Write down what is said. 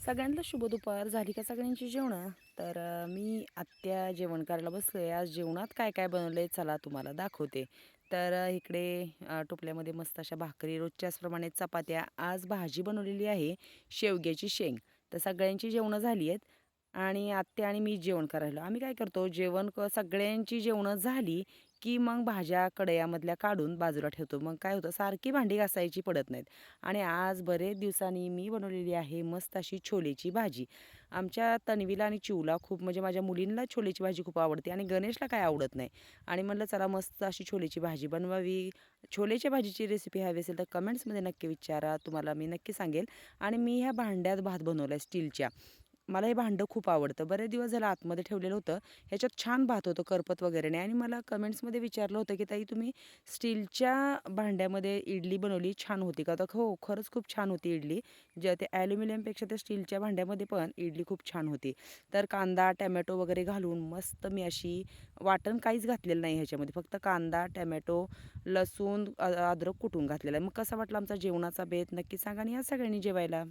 सगळ्यांना शुभ दुपार. झाली का सगळ्यांची जेवणं? तर मी आत्या जेवण करायला बसले. आज जेवणात काय काय बनवले चला तुम्हाला दाखवते. तर इकडे टोपल्यामध्ये मस्त अशा भाकरी, रोजच्याचप्रमाणे चपात्या. आज भाजी बनवलेली आहे शेवग्याची शेंग. तर सगळ्यांची जेवणं झाली आहेत आणि आत्या आणि मी जेवण करायला. आम्ही काय करतो, सगळ्यांची जेवणं झाली की मग भाज्या कढयामधल्या काढून बाजूला ठेवतो. मग काय होतं, सारखी भांडी घासायची पडत नाहीत. आणि आज बरेच दिवसांनी मी बनवलेली आहे मस्त अशी छोलेची भाजी. आमच्या तन्वीला आणि चिवला खूप, म्हणजे माझ्या मुलींना छोलेची भाजी खूप आवडते आणि गणेशला काय आवडत नाही. आणि म्हणलं चला मस्त अशी छोलेची भाजी बनवावी. छोलेच्या भाजीची रेसिपी हवी असेल तर कमेंट्समध्ये नक्की विचारा, तुम्हाला मी नक्की सांगेल. आणि मी ह्या भांड्यात भात बनवला आहे स्टीलच्या. मला हे भांडं खूप आवडतं. बरेच दिवस झालं आतमध्ये ठेवलेलं होतं. ह्याच्यात छान भात होतं, करपत वगैरे नाही. आणि मला कमेंट्समध्ये विचारलं होतं की ताई तुम्ही स्टीलच्या भांड्यामध्ये इडली बनवली, छान होती का? तर हो, खरंच खूप छान होती इडली. जे ते ॲल्युमिनियमपेक्षा त्या स्टीलच्या भांड्यामध्ये पण इडली खूप छान होती. तर कांदा, टोमॅटो वगैरे घालून मस्त मी अशी, वाटण काहीच घातलेलं नाही ह्याच्यामध्ये. फक्त कांदा, टोमॅटो, लसूण, अद्रक कुटून घातलेलं आहे. मग कसा वाटला आमचा जेवणाचा बेत नक्की सांगा आणि या सगळ्यांनी जेवायला.